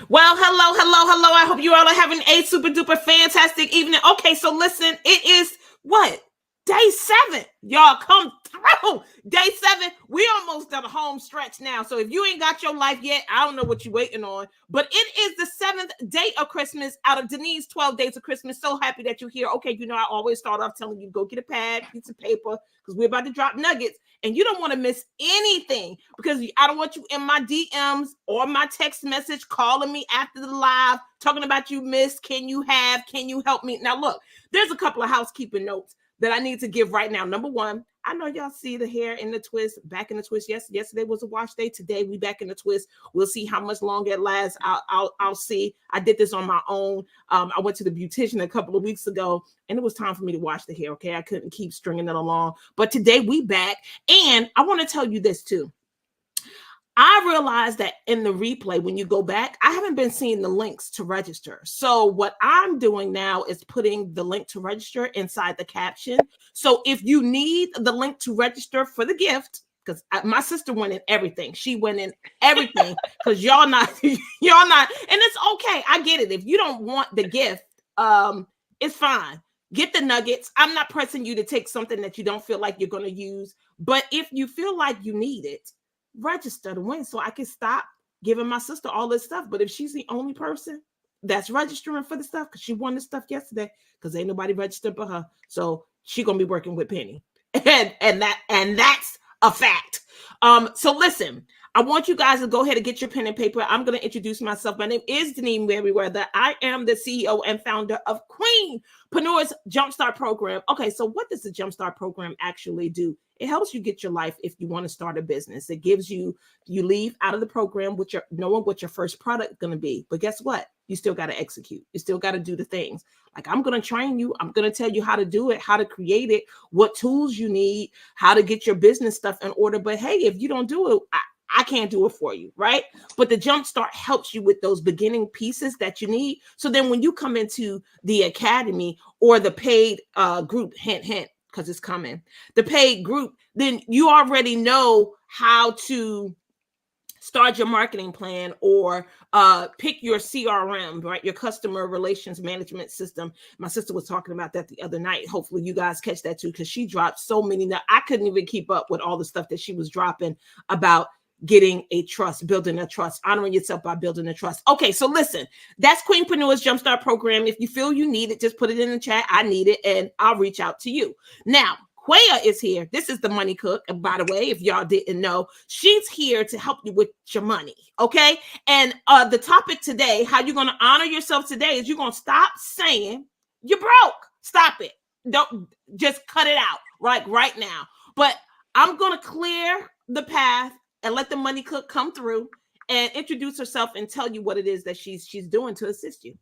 Well, hello, hello, hello. I hope you all are having a super duper fantastic evening. Okay, so listen, it is what? Day 7. Y'all come through. Day 7. We almost done a home stretch now. So if you ain't got your life yet, I don't know what you're waiting on. But it is the 7th day of Christmas out of Deneen's 12 days of Christmas. So happy that you're here. Okay, I always start off telling you go get a pad, piece of paper, because we're about to drop nuggets. And you don't want to miss anything because I don't want you in my DMs or my text message calling me after the live talking about you missed. Can you help me? Now, look, there's a couple of housekeeping notes that I need to give right now. Number one, I know y'all see the hair in the twist, back in the twist. Yes, yesterday was a wash day. Today we back in the twist. We'll see how much longer it lasts. I'll see. I did this on my own. I went to the beautician a couple of weeks ago, and it was time for me to wash the hair. Okay, I couldn't keep stringing it along, but today we back, and I want to tell you this too. I realized that in the replay, when you go back, I haven't been seeing the links to register. So what I'm doing now is putting the link to register inside the caption. So if you need the link to register for the gift, because my sister went in everything. She went in everything because y'all not, and it's okay. I get it. If you don't want the gift, it's fine. Get the nuggets. I'm not pressing you to take something that you don't feel like you're going to use. But if you feel like you need it, register to win so I can stop giving my sister all this stuff. But if she's the only person that's registering for the stuff, because she won the stuff yesterday, because ain't nobody registered but her, so she gonna be working with Penny, and that's a fact. So listen, I want you guys to go ahead and get your pen and paper. I'm going to introduce myself. My name is Dineen Merriweather. I am the CEO and founder of Queenpreneur's Jumpstart Program. Okay, so what does the Jumpstart Program actually do? It helps you get your life if you want to start a business. It gives you leave out of the program with knowing what your first product is going to be. But guess what? You still got to execute. You still got to do the things. Like, I'm going to train you. I'm going to tell you how to do it, how to create it, what tools you need, how to get your business stuff in order. But hey, if you don't do it, I can't do it for you, right? But the Jumpstart helps you with those beginning pieces that you need. So then when you come into the academy or the paid group, hint, because it's coming, the paid group, then you already know how to start your marketing plan or pick your CRM, right? Your customer relations management system. My sister was talking about that the other night. Hopefully you guys catch that too, because she dropped so many. Now, I couldn't even keep up with all the stuff that she was dropping about getting a trust, building a trust, honoring yourself by building a trust. Okay, so listen, that's Queenpreneur's Jumpstart Program. If you feel you need it, just put it in the chat. I need it, and I'll reach out to you. Now, Kweyah is here. This is the money cook. And by the way, if y'all didn't know, she's here to help you with your money. Okay. And the topic today, how you're going to honor yourself today, is you're going to stop saying you're broke. Stop it. Don't just cut it out right now. But I'm going to clear the path and let the money cook come through and introduce herself and tell you what it is that she's doing to assist you.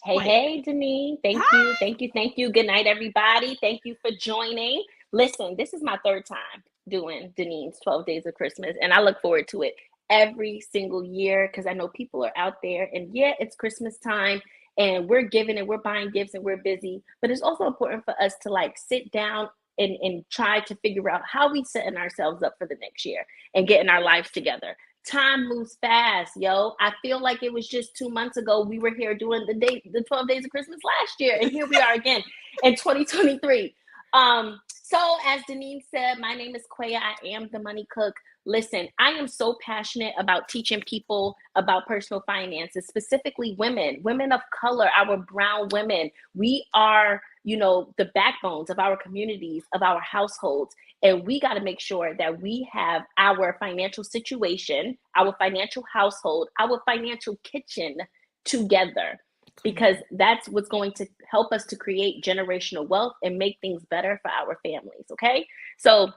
Hey, Dineen. Thank you. Good night, everybody. Thank you for joining. Listen, this is my 3rd time doing Dineen's 12 Days of Christmas, and I look forward to it every single year because I know people are out there, and yeah, it's Christmas time, and we're giving and we're buying gifts and we're busy, but it's also important for us to sit down and try to figure out how we setting ourselves up for the next year and getting our lives together. Time moves fast, yo. I feel like it was just 2 months ago we were here doing the 12 Days of Christmas last year, and here we are again in 2023. So as Dineen said, my name is Kweyah. I am the money cook. Listen, I am so passionate about teaching people about personal finances, specifically women of color, our brown women. We are, the backbones of our communities, of our households. And we got to make sure that we have our financial situation, our financial household, our financial kitchen together, because that's what's going to help us to create generational wealth and make things better for our families. Okay. So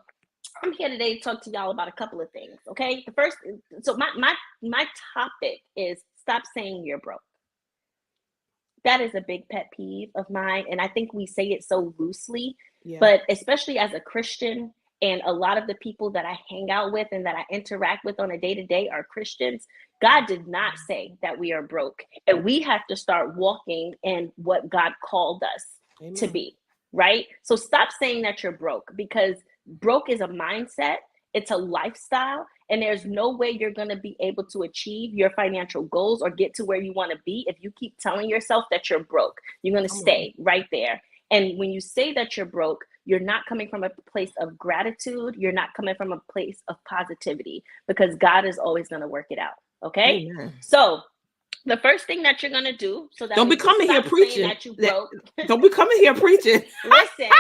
I'm here today to talk to y'all about a couple of things. Okay. The first, so my topic is stop saying you're broke. That is a big pet peeve of mine. And I think we say it so loosely, but especially as a Christian, and a lot of the people that I hang out with and that I interact with on a day-to-day are Christians. God did not say that we are broke. And we have to start walking in what God called us to be, right? So stop saying that you're broke, because broke is a mindset. It's a lifestyle. And there's no way you're going to be able to achieve your financial goals or get to where you want to be if you keep telling yourself that you're broke. You're going to stay right there. And when you say that you're broke, you're not coming from a place of gratitude. You're not coming from a place of positivity, because God is always going to work it out. Okay. Amen. So the first thing that you're going to do, so that don't be coming here preaching that you broke. Don't be coming here preaching. Listen,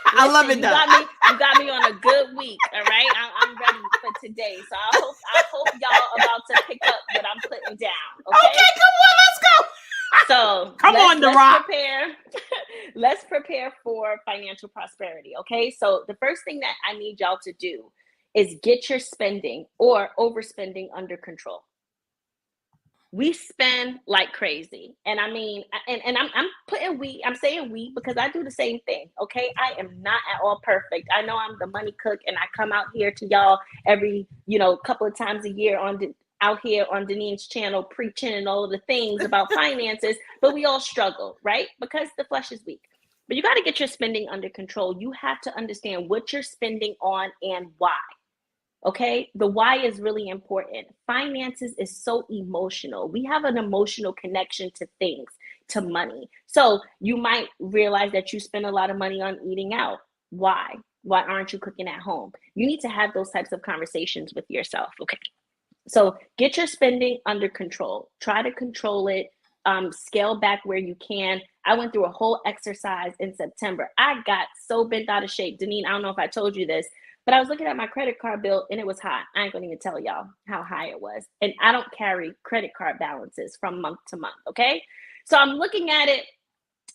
I love it. You got me on a good week. All right. I'm ready for today. So I hope y'all about to pick up what I'm putting down. Okay, come on, let's go. So let's prepare for financial prosperity. Okay. So the first thing that I need y'all to do is get your spending or overspending under control. We spend like crazy. And I mean, and I'm saying we because I do the same thing. Okay. I am not at all perfect. I know I'm the money cook, and I come out here to y'all every, couple of times a year out here on Dineen's channel, preaching and all of the things about finances, but we all struggle, right? Because the flesh is weak. But you got to get your spending under control. You have to understand what you're spending on and why. Okay, the why is really important. Finances is so emotional. We have an emotional connection to things, to money. So you might realize that you spend a lot of money on eating out. Why? Why aren't you cooking at home? You need to have those types of conversations with yourself. Okay, so get your spending under control. Try to control it. Scale back where you can. I went through a whole exercise in September. I got so bent out of shape. Dineen, I don't know if I told you this, but I was looking at my credit card bill and it was high. I ain't gonna even tell y'all how high it was. And I don't carry credit card balances from month to month, okay? So I'm looking at it.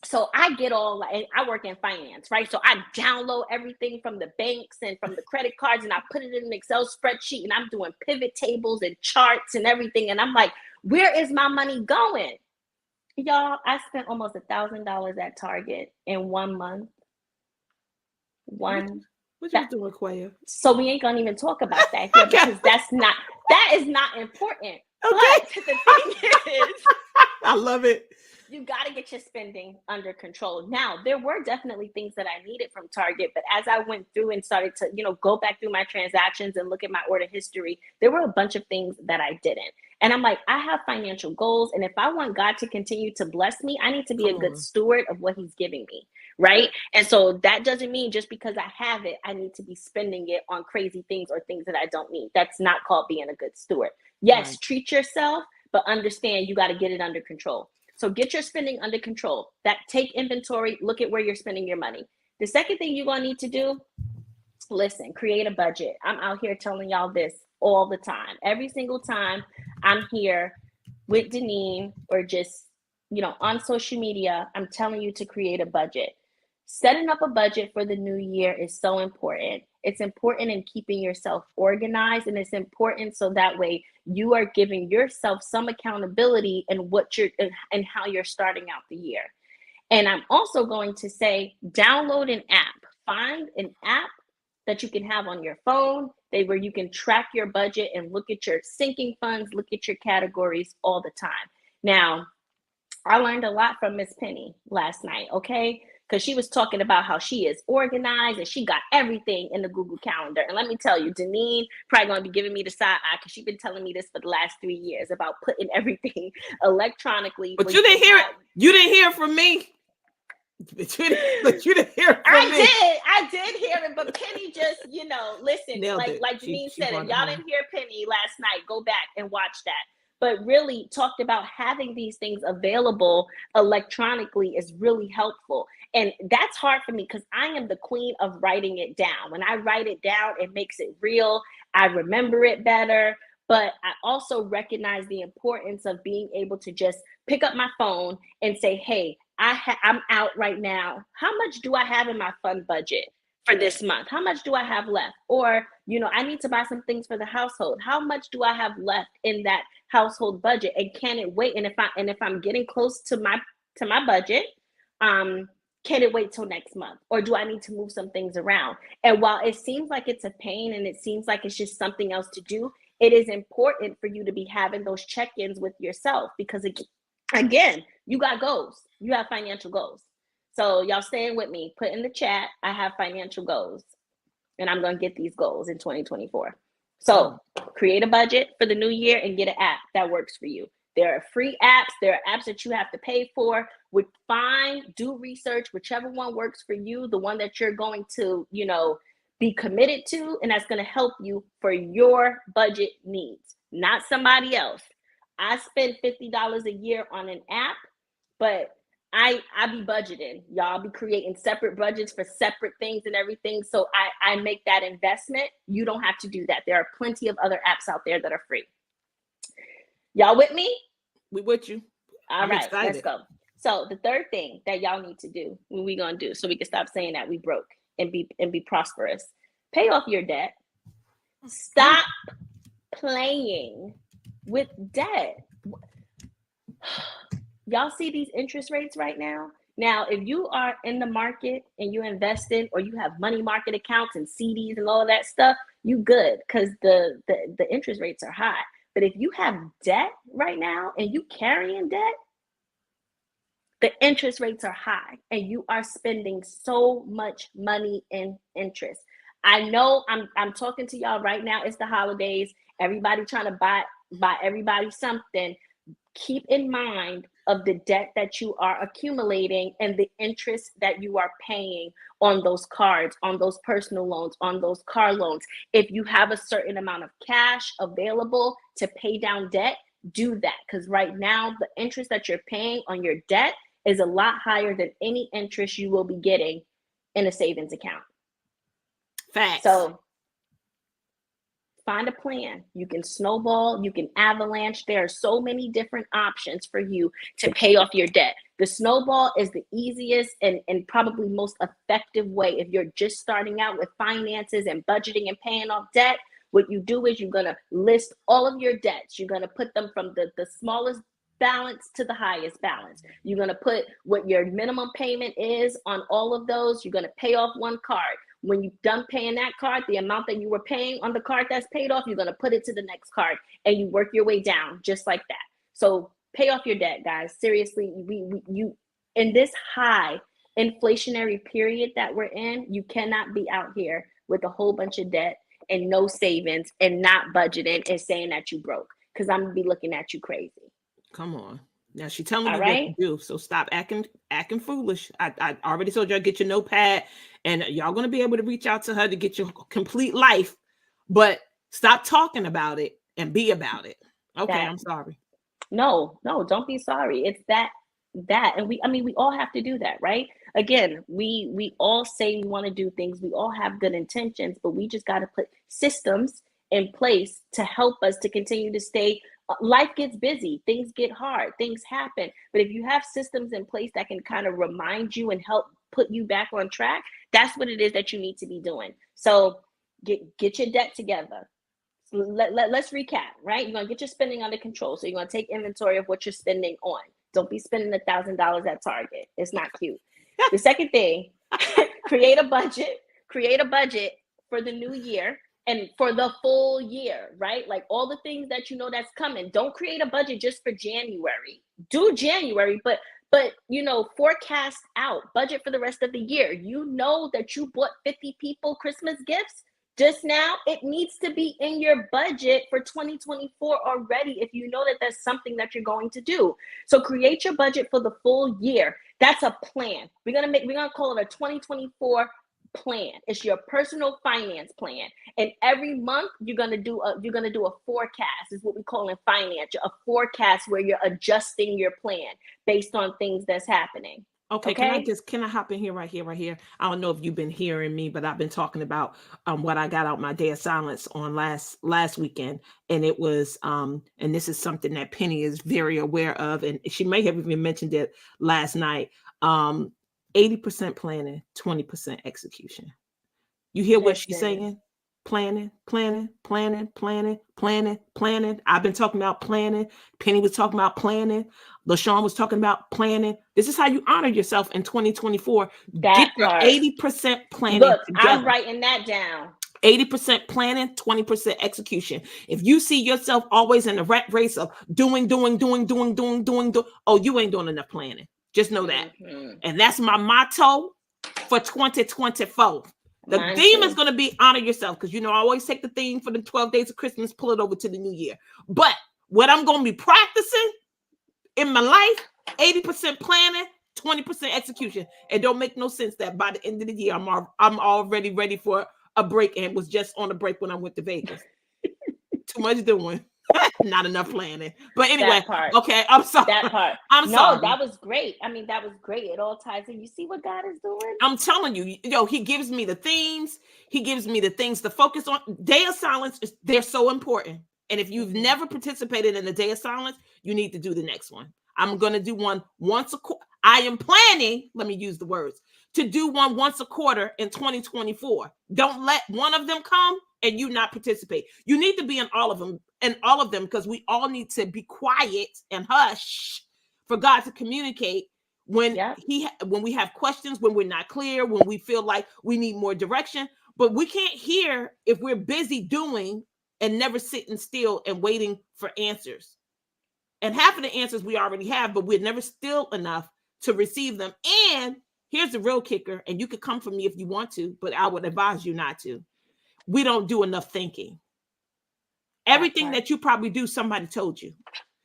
So I get I work in finance, right? So I download everything from the banks and from the credit cards, and I put it in an Excel spreadsheet, and I'm doing pivot tables and charts and everything. And I'm like, where is my money going? Y'all, I spent almost $1,000 at Target in 1 month. What you doing, Kweyah? So we ain't gonna even talk about that here because that is not important. Okay. But the thing is, I love it. You got to get your spending under control. Now, there were definitely things that I needed from Target, but as I went through and started to, go back through my transactions and look at my order history, there were a bunch of things that I didn't. And I'm like, I have financial goals. And if I want God to continue to bless me, I need to be a good steward of what he's giving me. Right. And so that doesn't mean just because I have it, I need to be spending it on crazy things or things that I don't need. That's not called being a good steward. Yes, right. Treat yourself, but understand you got to get it under control. So get your spending under control. Take inventory, look at where you're spending your money. The second thing you're going to need to do, listen, create a budget. I'm out here telling y'all this all the time. Every single time I'm here with Dineen or just, on social media, I'm telling you to create a budget. Setting up a budget for the new year is so important. It's important in keeping yourself organized, and it's important so that way you are giving yourself some accountability in and how you're starting out the year. And I'm also going to say, download an app. Find an app that you can have on your phone where you can track your budget and look at your sinking funds, look at your categories all the time. Now, I learned a lot from Miss Penny last night, okay? Because she was talking about how she is organized and she got everything in the Google Calendar. And let me tell you, Dineen probably going to be giving me the side eye because she's been telling me this for the last 3 years about putting everything electronically. But you didn't hear it. You didn't hear from me. But you didn't hear it from me. I did hear it, but Penny just, listen, like Dineen said, if y'all didn't hear Penny last night, go back and watch that. But really talked about having these things available electronically is really helpful. And that's hard for me because I am the queen of writing it down. When I write it down, it makes it real. I remember it better. But I also recognize the importance of being able to just pick up my phone and say, hey, I'm out right now. How much do I have in my fund budget for this month? How much do I have left? Or, I need to buy some things for the household. How much do I have left in that household budget? And can it wait? And if I'm getting close to my budget, can it wait till next month? Or do I need to move some things around? And while it seems like it's a pain and it seems like it's just something else to do, it is important for you to be having those check-ins with yourself because, again, you got goals. You have financial goals. So y'all staying with me, put in the chat, I have financial goals and I'm going to get these goals in 2024. So create a budget for the new year and get an app that works for you. There are free apps. There are apps that you have to pay for. Do research, whichever one works for you, the one that you're going to, be committed to, and that's going to help you for your budget needs, not somebody else. I spend $50 a year on an app, but I be budgeting. Y'all be creating separate budgets for separate things and everything. So I make that investment. You don't have to do that. There are plenty of other apps out there that are free. Y'all with me? We with you. All right, let's go. So the third thing that y'all need to do, what we gonna do so we can stop saying that we broke and be prosperous. Pay off your debt. Stop playing with debt. Y'all see these interest rates right now? Now, if you are in the market and you invested or you have money market accounts and CDs and all of that stuff, you good because the interest rates are high. But if you have debt right now and you carrying debt, the interest rates are high and you are spending so much money in interest. I know I'm talking to y'all right now. It's the holidays. Everybody trying to buy everybody something. Keep in mind of the debt that you are accumulating and the interest that you are paying on those cards, on those personal loans, on those car loans. If you have a certain amount of cash available to pay down debt, do that. Because right now, the interest that you're paying on your debt is a lot higher than any interest you will be getting in a savings account. Facts. So find a plan. You can snowball, you can avalanche. There are so many different options for you to pay off your debt. The snowball is the easiest and probably most effective way. If you're just starting out with finances and budgeting and paying off debt, what you do is you're going to list all of your debts. You're going to put them from the smallest balance to the highest balance. You're going to put what your minimum payment is on all of those. You're going to pay off one card. When you're done paying that card, the amount that you were paying on the card that's paid off, you're going to put it to the next card and you work your way down just like that. So pay off your debt, guys. Seriously, you in this high inflationary period that we're in, you cannot be out here with a whole bunch of debt and no savings and not budgeting and saying that you broke, because I'm going to be looking at you crazy. Come on. Now she's telling you what to do, so stop acting foolish. I already told y'all, get your notepad, and y'all gonna be able to reach out to her to get your complete life, but stop talking about it and be about it. Okay, I'm sorry. No, don't be sorry. It's that, and we all have to do that, right? Again, we all say we want to do things. We all have good intentions, but we just got to put systems in place to help us to continue to stay. Life gets busy, things get hard, things happen. But if you have systems in place that can kind of remind you and help put you back on track, that's what it is that you need to be doing. So get your debt together. Let's recap, right? You're going to get your spending under control. So you're going to take inventory of what you're spending on. Don't be spending $1,000 at Target. It's not cute. The second thing, create a budget for the new year. And for the full year, right? Like all the things that you know that's coming. Don't create a budget just for January. Do January, but forecast out. Budget for the rest of the year. You know that you bought 50 people Christmas gifts just now. It needs to be in your budget for 2024 already if you know that that's something that you're going to do. So create your budget for the full year. That's a plan. We're gonna call it a 2024 plan. It's your personal finance plan, and every month you're gonna do a forecast. Is what we call in finance a forecast, where you're adjusting your plan based on things that's happening. Okay. Can I hop in here right here? I don't know if you've been hearing me, but I've been talking about what I got out my day of silence on last weekend, and it was and this is something that Penny is very aware of, and she may have even mentioned it last night. 80% planning, 20% execution. You hear what she's saying? Planning. I've been talking about planning. Penny was talking about planning. LaShawn was talking about planning. This is how you honor yourself in 2024. Get your 80% planning. Look, together. I'm writing that down. 80% planning, 20% execution. If you see yourself always in the rat race of doing, oh, you ain't doing enough planning. Just know that. And that's my motto for 2024. The Mine theme too. is going to be honor yourself, because I always take the theme for the 12 days of Christmas, pull it over to the new year. But what I'm going to be practicing in my life, 80% planning, 20% execution. It don't make no sense that by the end of the year, I'm already ready for a break and was just on a break when I went to Vegas. Too much doing. Not enough planning. But anyway, That part. okay, I'm sorry. That part. I'm sorry. That was great. I mean, that was great. It all ties in. You see what God is doing? I'm telling you, he gives me the themes. He gives me the things to focus on. Day of silence, they're so important. And if you've never participated in a day of silence, you need to do the next one. I'm going to do one once a quarter. I am planning, let me use the words, to do one once a quarter in 2024. Don't let one of them come and you not participate. You need to be in all of them, because we all need to be quiet and hush for God to communicate when when we have questions, when we're not clear, when we feel like we need more direction. But we can't hear if we're busy doing and never sitting still and waiting for answers. And half of the answers we already have, but we're never still enough to receive them. And here's the real kicker, and you could come for me if you want to, but I would advise you not to. We don't do enough thinking. Everything that you probably do, somebody told you.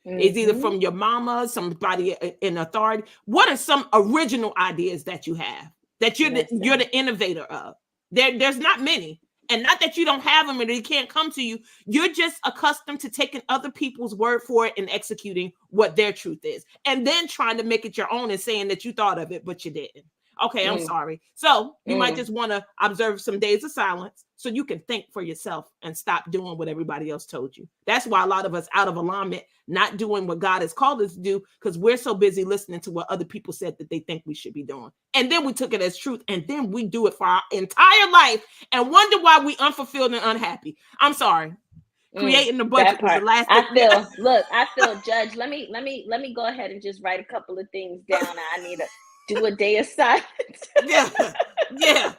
It's either from your mama, somebody in authority. What are some original ideas that you have that you're the innovator of? There's not many. And not that you don't have them and they can't come to you. You're just accustomed to taking other people's word for it and executing what their truth is. And then trying to make it your own and saying that you thought of it, but you didn't. Okay, I'm sorry. So you might just want to observe some days of silence so you can think for yourself and stop doing what everybody else told you. That's why a lot of us out of alignment, not doing what God has called us to do, because we're so busy listening to what other people said that they think we should be doing. And then we took it as truth, and then we do it for our entire life and wonder why we unfulfilled and unhappy. I'm sorry. Creating the budget was the last thing. I feel judged. Let me go ahead and just write a couple of things down. I need to do a day of silence. Yeah. Good.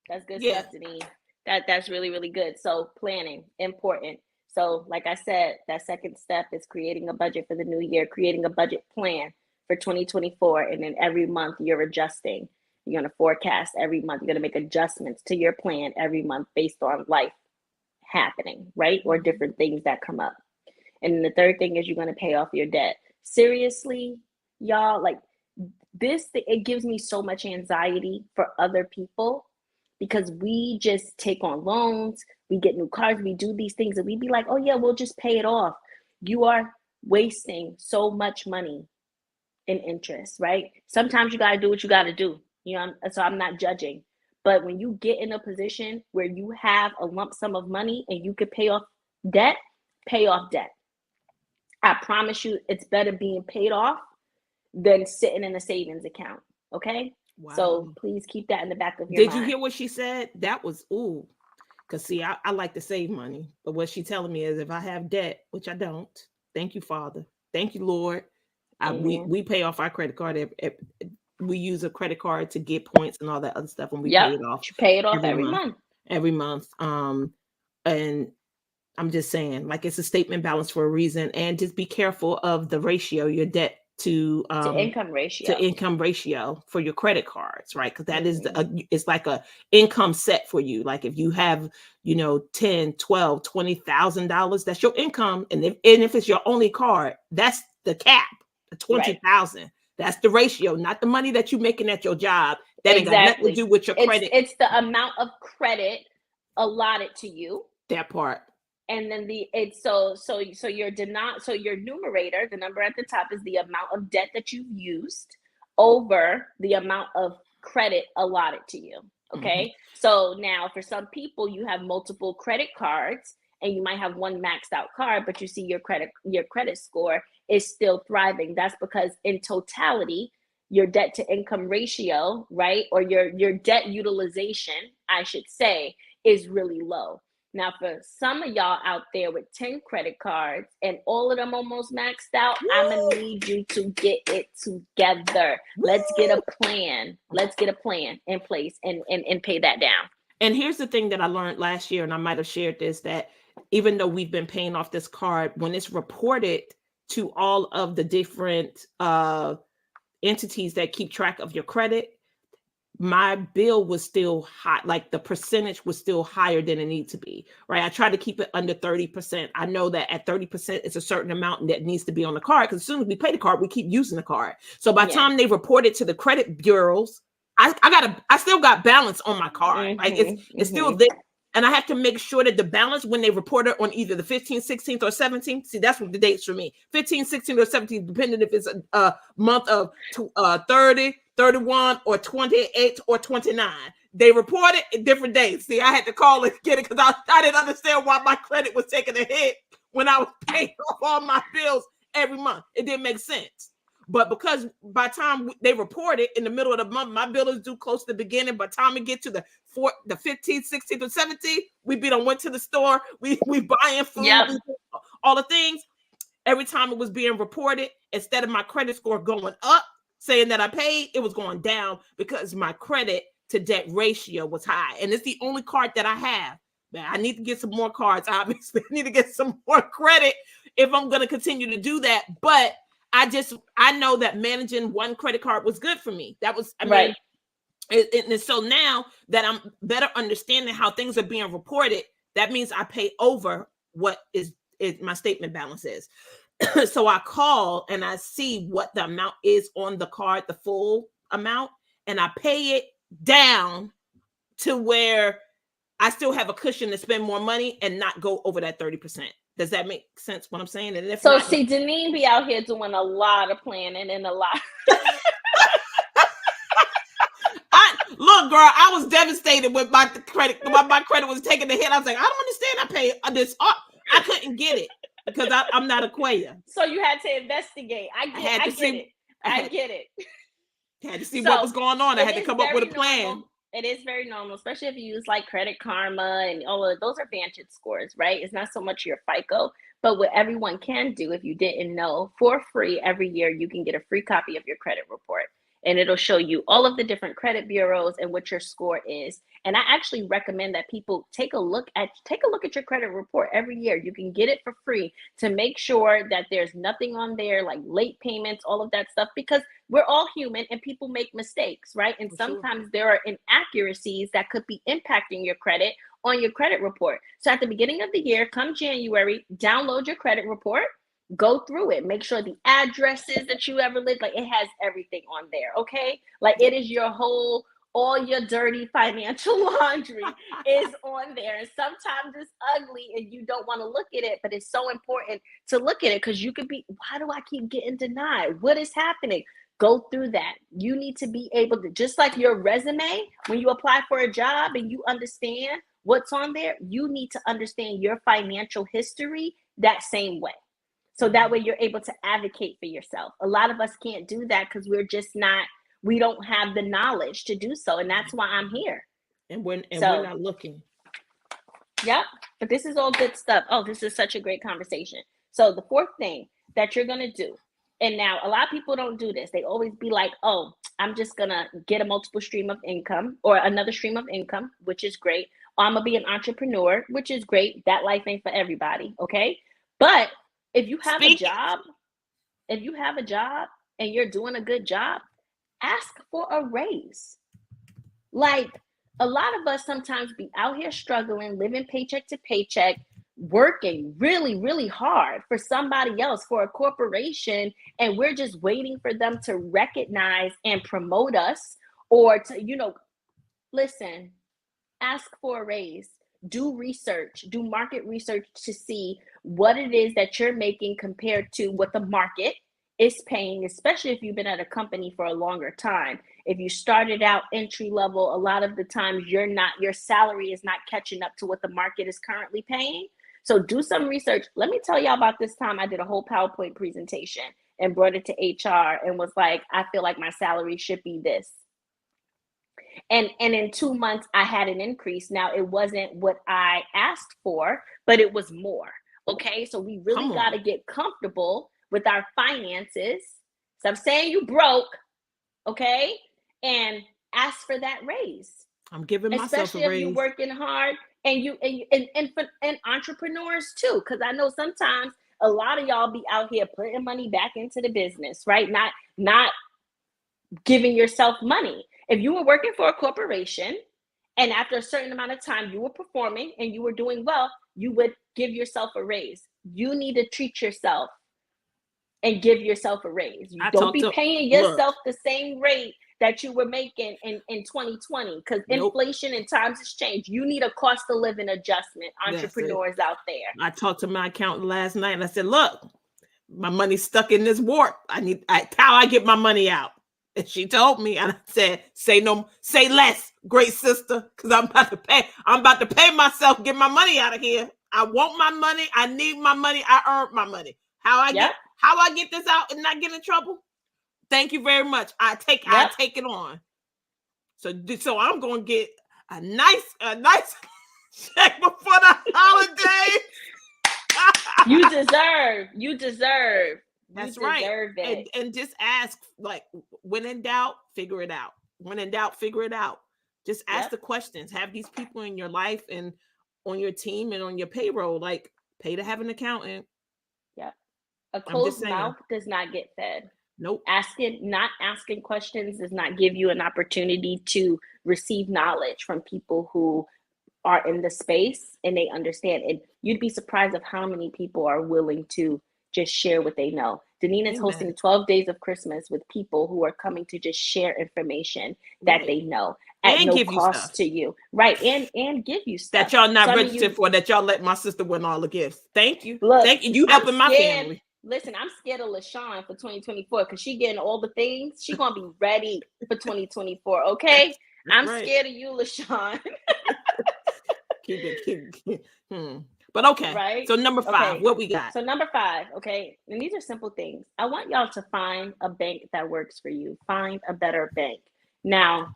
That's good stuff, Dineen. That's really, really good. So planning, important. So like I said, that second step is creating a budget for the new year, creating a budget plan for 2024. And then every month you're adjusting. You're going to forecast every month. You're going to make adjustments to your plan every month based on life happening, right? Or different things that come up. And then the third thing is you're going to pay off your debt. Seriously, y'all, like this, it gives me so much anxiety for other people because we just take on loans, we get new cars, we do these things, and we be like, oh yeah, we'll just pay it off. You are wasting so much money in interest, right? Sometimes you got to do what you got to do, so I'm not judging. But when you get in a position where you have a lump sum of money and you could pay off debt, pay off debt. I promise you it's better being paid off than sitting in a savings account, okay? Wow. So please keep that in the back of your mind. Did you hear what she said? That was, because see, I like to save money. But what she's telling me is if I have debt, which I don't, thank you, Father. Thank you, Lord. We pay off our credit card. We use a credit card to get points and all that other stuff, and we pay it off. You pay it off every month. Every month. And I'm just saying, like, it's a statement balance for a reason. And just be careful of the ratio, your debt to income ratio for your credit cards, right? Because that is it's like a income set for you. Like if you have, $10,000, $12,000, $20,000, that's your income. And if it's your only card, that's the cap, the 20,000. Right. That's the ratio, not the money that you're making at your job. That ain't got nothing to do with your credit. It's the amount of credit allotted to you. That part. And then so your numerator, the number at the top, is the amount of debt that you've used over the amount of credit allotted to you. Okay. Mm-hmm. So now for some people, you have multiple credit cards and you might have one maxed out card, but you see your credit score is still thriving. That's because in totality, your debt to income ratio, right? Or your debt utilization, I should say, is really low. Now, for some of y'all out there with 10 credit cards and all of them almost maxed out, I'm going to need you to get it together. Let's get a plan. Let's get a plan in place and pay that down. And here's the thing that I learned last year, and I might have shared this, that even though we've been paying off this card, when it's reported to all of the different entities that keep track of your credit, my bill was still high, like the percentage was still higher than it needs to be, right? I try to keep it under 30%. I know that at 30%, it's a certain amount that needs to be on the card, because as soon as we pay the card, we keep using the card. So by the time they report it to the credit bureaus, I still got balance on my card. Like it's still there. And I have to make sure that the balance, when they report it on either the 15th, 16th, or 17th, see, that's what the dates for me. 15th, 16th, or 17th, depending if it's a month of 30, 31, or 28, or 29. They report it in different days. See, I had to call and get it because I didn't understand why my credit was taking a hit when I was paying off all my bills every month. It didn't make sense. But because by the time they report it in the middle of the month, my bill is due close to the beginning. By the time we get to the 15th, 16th, or 17th, we went to the store. We buying food, all the things. Every time it was being reported, instead of my credit score going up, saying that I paid, it was going down because my credit to debt ratio was high. And it's the only card that I have. Man, I need to get some more cards. Obviously, I need to get some more credit if I'm going to continue to do that. But I know that managing one credit card was good for me. That was, right. And so now that I'm better understanding how things are being reported, that means I pay over what is my statement balance is. So I call and I see what the amount is on the card, the full amount, and I pay it down to where I still have a cushion to spend more money and not go over that 30%. Does that make sense what I'm saying? And if so not, see, Dineen be out here doing a lot of planning and a lot. Look, girl, I was devastated with my credit. My credit was taking the hit. I was like, I don't understand. I pay this up. I couldn't get it because I'm not a Kweyah. So you had to investigate. I get it. I get it. Had to see what was going on. I had to come up with a plan. Normal. It is very normal, especially if you use like Credit Karma and all of those are Vantage scores, right? It's not so much your FICO, but what everyone can do, if you didn't know, for free every year, you can get a free copy of your credit report. And it'll show you all of the different credit bureaus and what your score is. And I actually recommend that people take a look at your credit report every year. You can get it for free to make sure that there's nothing on there like late payments, all of that stuff, because we're all human and people make mistakes, right? And sometimes there are inaccuracies that could be impacting your credit on your credit report. So at the beginning of the year, come January, download your credit report. Go through it. Make sure the addresses that you ever lived, like it has everything on there, okay? Like it is your whole, all your dirty financial laundry is on there. And sometimes it's ugly and you don't want to look at it, but it's so important to look at it because you could be, why do I keep getting denied? What is happening? Go through that. You need to be able to, just like your resume, when you apply for a job and you understand what's on there, you need to understand your financial history that same way. So that way you're able to advocate for yourself. A lot of us can't do that because we don't have the knowledge to do so. And that's why I'm here. And we're not looking. Yep. But this is all good stuff. Oh, this is such a great conversation. So the fourth thing that you're going to do, and now a lot of people don't do this. They always be like, oh, I'm just going to get a multiple stream of income or another stream of income, which is great. Or I'm going to be an entrepreneur, which is great. That life ain't for everybody. Okay. But if you have a job and you're doing a good job, ask for a raise. Like a lot of us sometimes be out here struggling, living paycheck to paycheck, working really, really hard for somebody else, for a corporation, and we're just waiting for them to recognize and promote us or to, listen, ask for a raise. Do research, do market research to see what it is that you're making compared to what the market is paying, especially if you've been at a company for a longer time. If you started out entry level, a lot of the times your salary is not catching up to what the market is currently paying. So do some research. Let me tell y'all about this time I did a whole PowerPoint presentation and brought it to HR and was like, I feel like my salary should be this. And in 2 months, I had an increase. Now, it wasn't what I asked for, but it was more. Okay, so we really got to get comfortable with our finances. So I'm saying you broke, okay, and ask for that raise. I'm giving myself a raise. Especially if you're working hard and entrepreneurs too, because I know sometimes a lot of y'all be out here putting money back into the business, right? Not giving yourself money. If you were working for a corporation and after a certain amount of time you were performing and you were doing well, you would give yourself a raise. You need to treat yourself and give yourself a raise. You don't be paying yourself the same rate that you were making in 2020 because inflation and times has changed. You need a cost of living adjustment, entrepreneurs out there. I talked to my accountant last night and I said, look, my money's stuck in this warp. How I get my money out. And she told me, and I said, say less, great sister, because I'm about to pay myself, get my money out of here. I want my money. I need my money. I earned my money. How I get this out and not get in trouble? Thank you very much. I take it on. So I'm gonna get a nice check before the holiday. You deserve. That's right. And just ask, like, when in doubt, figure it out. When in doubt, figure it out. Just ask the questions. Have these people in your life and on your team and on your payroll, like, pay to have an accountant. Yep. A closed mouth does not get fed. Nope. Not asking questions does not give you an opportunity to receive knowledge from people who are in the space and they understand. And you'd be surprised of how many people are willing to just share what they know. Dineen is hosting 12 Days of Christmas with people who are coming to just share information that they know at no cost to you. Right. And give you stuff. That y'all not registered for, that y'all let my sister win all the gifts. Thank you. Look, thank you. You helping my family. Listen, I'm scared of LaShawn for 2024 because she getting all the things. She gonna be ready for 2024. Okay, I'm scared of you, LaShawn. keep. But okay, right? So number 5, what we got? So number 5, okay, and these are simple things. I want y'all to find a bank that works for you. Find a better bank. Now,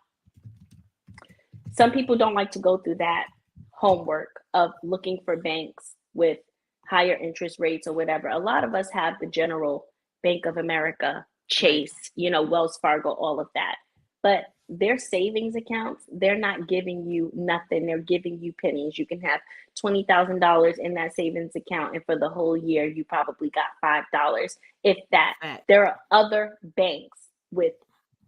some people don't like to go through that homework of looking for banks with higher interest rates or whatever. A lot of us have the general Bank of America, Chase, Wells Fargo, all of that. But their savings accounts, they're not giving you nothing. They're giving you pennies. You can have $20,000 in that savings account, and for the whole year, you probably got $5, if that. There are other banks with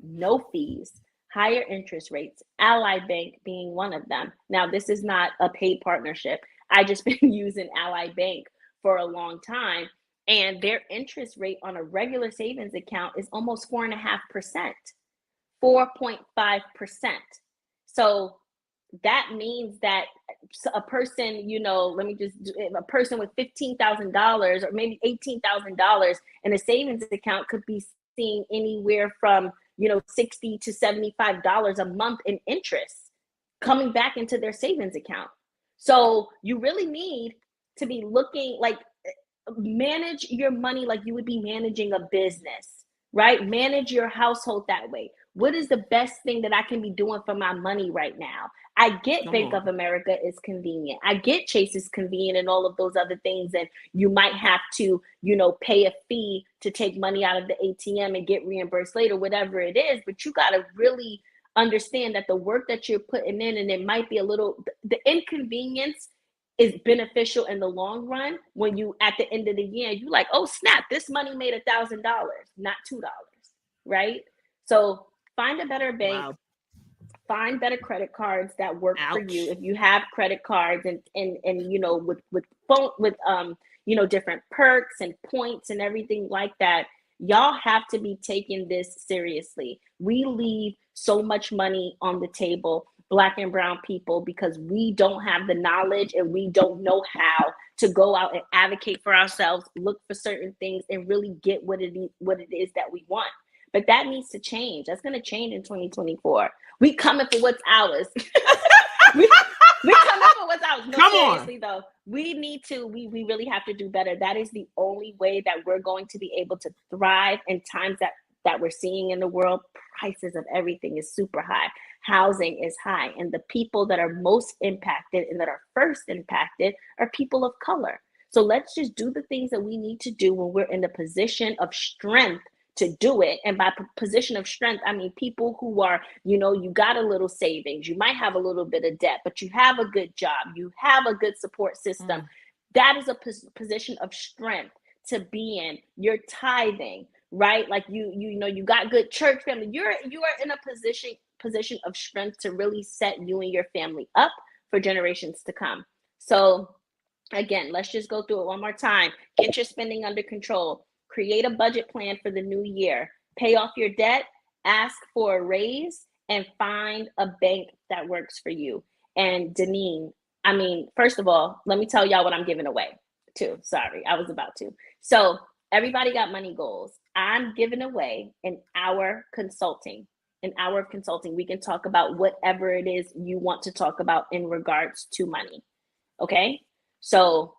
no fees, higher interest rates, Ally Bank being one of them. Now, this is not a paid partnership. I just been using Ally Bank for a long time, and their interest rate on a regular savings account is almost 4.5%, 4.5%. So that means that a person, a person with $15,000 or maybe $18,000 in a savings account could be seeing anywhere from $60 to $75 a month in interest coming back into their savings account. So you really need to be looking, like, manage your money like you would be managing a business, right? Manage your household that way. What is the best thing that I can be doing for my money right now? I get Bank of America is convenient. I get Chase is convenient and all of those other things. And you might have to, pay a fee to take money out of the ATM and get reimbursed later, whatever it is. But you got to really understand that the work that you're putting in, and it might be the inconvenience is beneficial in the long run. When you, at the end of the year, you like, oh snap, this money made $1,000, not $2, right? So find a better bank, find better credit cards that work for you. If you have credit cards and with different perks and points and everything like that, y'all have to be taking this seriously. We leave so much money on the table, Black and brown people, because we don't have the knowledge and we don't know how to go out and advocate for ourselves, look for certain things, and really get what it is that we want. But that needs to change. That's going to change in 2024. We coming for what's ours. we coming for what's ours. No, seriously though, we really have to do better. That is the only way that we're going to be able to thrive in times that we're seeing in the world. Prices of everything is super high. Housing is high. And the people that are most impacted and that are first impacted are people of color. So let's just do the things that we need to do when we're in a position of strength to do it. And by position of strength, I mean people who are, you got a little savings, you might have a little bit of debt, but you have a good job, you have a good support system. That is a position of strength to be in. You're tithing, right? Like you know, you got good church family. You are in a position of strength to really set you and your family up for generations to come. So again, let's just go through it one more time. Get your spending under control. Create a budget plan for the new year. Pay off your debt. Ask for a raise and find a bank that works for you. And Dineen, I mean, first of all, let me tell y'all what I'm giving away too. Sorry, I was about to. So everybody got money goals. I'm giving away an hour consulting. An hour of consulting. We can talk about whatever it is you want to talk about in regards to money. Okay? So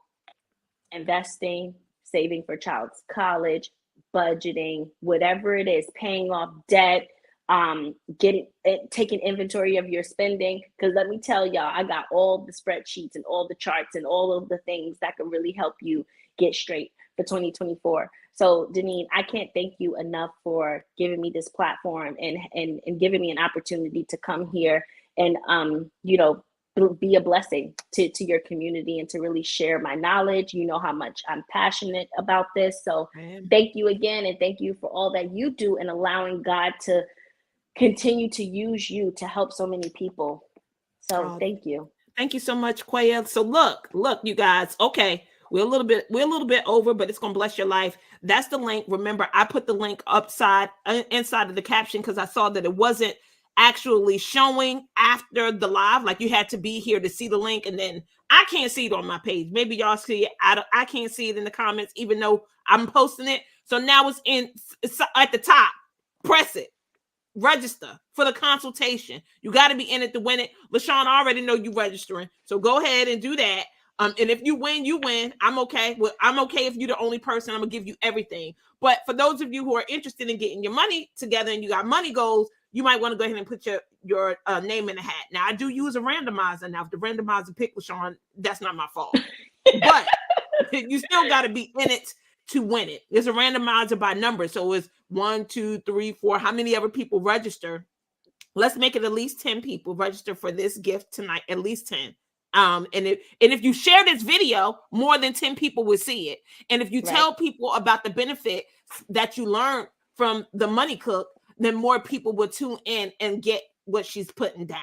investing, saving for child's college, budgeting, whatever it is, paying off debt, taking inventory of your spending. Because let me tell y'all, I got all the spreadsheets and all the charts and all of the things that can really help you get straight for 2024. So Dineen, I can't thank you enough for giving me this platform and giving me an opportunity to come here and be a blessing to your community and to really share my knowledge. You know how much I'm passionate about this. So thank you again. And thank you for all that you do and allowing God to continue to use you to help so many people. So thank you. Thank you so much, Kweyah. So look, you guys. Okay. We're a little bit over, but it's going to bless your life. That's the link. Remember, I put the link inside of the caption because I saw that it wasn't actually showing after the live. Like you had to be here to see the link, and then I can't see it on my page. Maybe y'all see it. I can't see it in the comments, even though I'm posting it. So now it's at the top. Press it. Register for the consultation. You got to be in it to win it. LaShawn, I already know you registering, so go ahead and do that. And if you win, you win. I'm okay. Well, I'm okay if you're the only person. I'm gonna give you everything. But for those of you who are interested in getting your money together and you got money goals, you might want to go ahead and put your name in the hat. Now, I do use a randomizer. Now, if the randomizer pick LaShawn, that's not my fault. But you still got to be in it to win it. It's a randomizer by number. So it's 1, 2, 3, 4. How many ever people register? Let's make it at least 10 people register for this gift tonight. At least 10. And if you share this video, more than 10 people will see it. And if you tell people about the benefit that you learned from the Money Cook, then more people will tune in and get what she's putting down.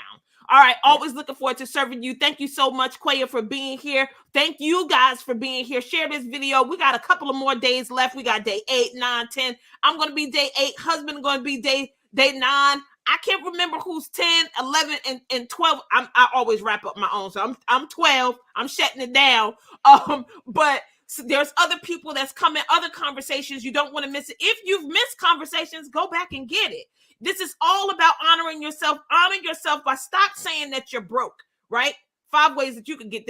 All right. Always looking forward to serving you. Thank you so much, Kweyah, for being here. Thank you guys for being here. Share this video. We got a couple of more days left. We got day 8, 9, 10. I'm going to be day 8. Husband going to be day 9. I can't remember who's 10, 11, and 12. I always wrap up my own. So I'm 12. I'm shutting it down. But there's other people that's coming, other conversations. You don't want to miss it. If you've missed conversations, go back and get it. This is all about honoring yourself. Honor yourself by stop saying that you're broke, right? 5 ways that you can get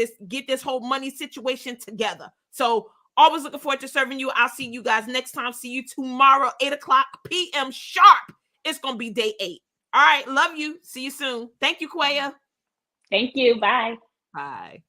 this whole money situation together. So always looking forward to serving you. I'll see you guys next time. See you tomorrow, 8:00 p.m. sharp. It's going to be day 8. All right. Love you. See you soon. Thank you, Kweyah. Thank you. Bye. Bye.